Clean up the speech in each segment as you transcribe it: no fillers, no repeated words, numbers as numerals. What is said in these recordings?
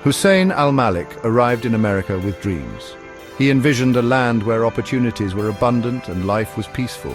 Hussain Al-Malik arrived in America with dreams. He envisioned a land where opportunities were abundant and life was peaceful.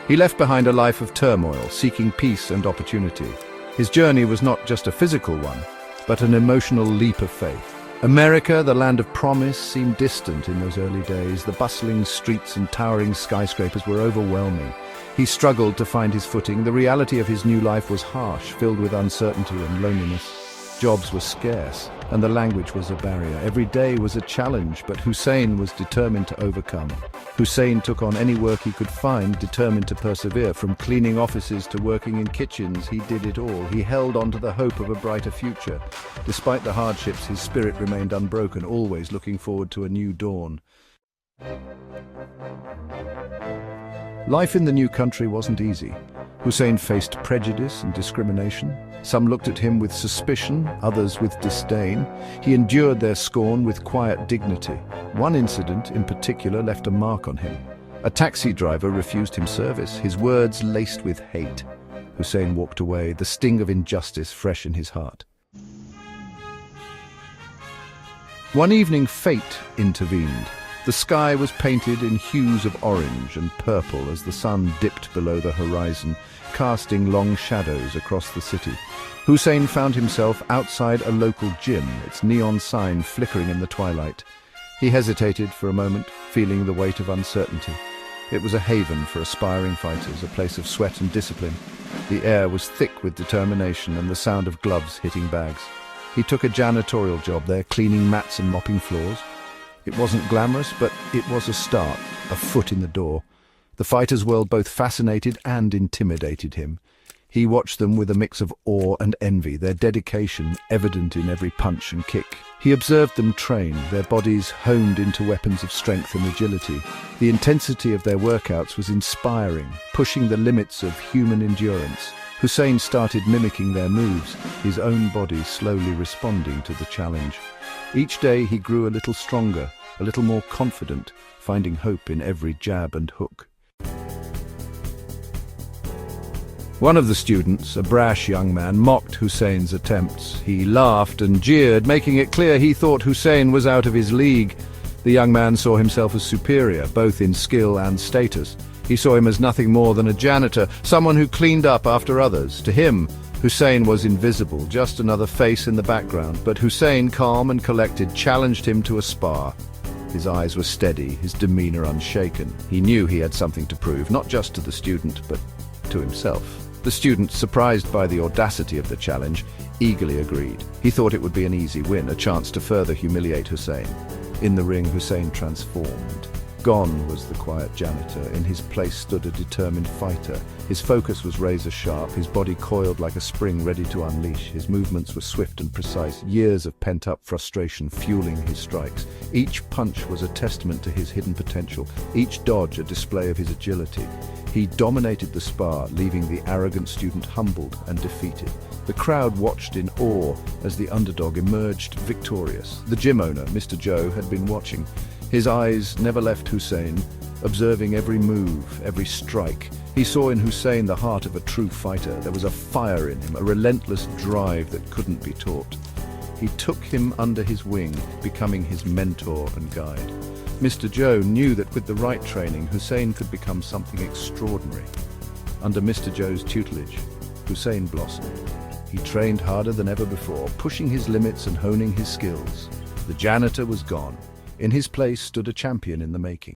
He left behind a life of turmoil, seeking peace and opportunity. His journey was not just a physical one, but an emotional leap of faith. America, the land of promise, seemed distant in those early days. The bustling streets and towering skyscrapers were overwhelming. He struggled to find his footing. The reality of his new life was harsh, filled with uncertainty and loneliness. Jobs were scarce, and the language was a barrier. Every day was a challenge, but Hussain was determined to overcome. Hussain took on any work he could find, determined to persevere. From cleaning offices to working in kitchens, he did it all. He held on to the hope of a brighter future. Despite the hardships, his spirit remained unbroken, always looking forward to a new dawn. Life in the new country wasn't easy. Hussain faced prejudice and discrimination. Some looked at him with suspicion, others with disdain. He endured their scorn with quiet dignity. One incident in particular left a mark on him. A taxi driver refused him service, his words laced with hate. Hussain walked away, the sting of injustice fresh in his heart. One evening, fate intervened. The sky was painted in hues of orange and purple as the sun dipped below the horizon, casting long shadows across the city. Hussain found himself outside a local gym, its neon sign flickering in the twilight. He hesitated for a moment, feeling the weight of uncertainty. It was a haven for aspiring fighters, a place of sweat and discipline. The air was thick with determination and the sound of gloves hitting bags. He took a janitorial job there, cleaning mats and mopping floors. It wasn't glamorous, but it was a start, a foot in the door. The fighter's world both fascinated and intimidated him. He watched them with a mix of awe and envy, their dedication evident in every punch and kick. He observed them train, their bodies honed into weapons of strength and agility. The intensity of their workouts was inspiring, pushing the limits of human endurance. Hussain started mimicking their moves, his own body slowly responding to the challenge. Each day he grew a little stronger, a little more confident, finding hope in every jab and hook. One of the students, a brash young man, mocked Hussain's attempts. He laughed and jeered, making it clear he thought Hussain was out of his league. The young man saw himself as superior, both in skill and status. He saw him as nothing more than a janitor, someone who cleaned up after others. To him, Hussain was invisible, just another face in the background. But Hussain, calm and collected, challenged him to a spar. His eyes were steady, his demeanor unshaken. He knew he had something to prove, not just to the student, but to himself. The student, surprised by the audacity of the challenge, eagerly agreed. He thought it would be an easy win, a chance to further humiliate Hussain. In the ring, Hussain transformed. Gone was the quiet janitor. In his place stood a determined fighter. His focus was razor-sharp, his body coiled like a spring ready to unleash. His movements were swift and precise, years of pent-up frustration fueling his strikes. Each punch was a testament to his hidden potential, each dodge a display of his agility. He dominated the spar, leaving the arrogant student humbled and defeated. The crowd watched in awe as the underdog emerged victorious. The gym owner, Mr. Joe, had been watching. His eyes never left Hussain, observing every move, every strike. He saw in Hussain the heart of a true fighter. There was a fire in him, a relentless drive that couldn't be taught. He took him under his wing, becoming his mentor and guide. Mr. Joe knew that with the right training, Hussain could become something extraordinary. Under Mr. Joe's tutelage, Hussain blossomed. He trained harder than ever before, pushing his limits and honing his skills. The janitor was gone. In his place stood a champion in the making.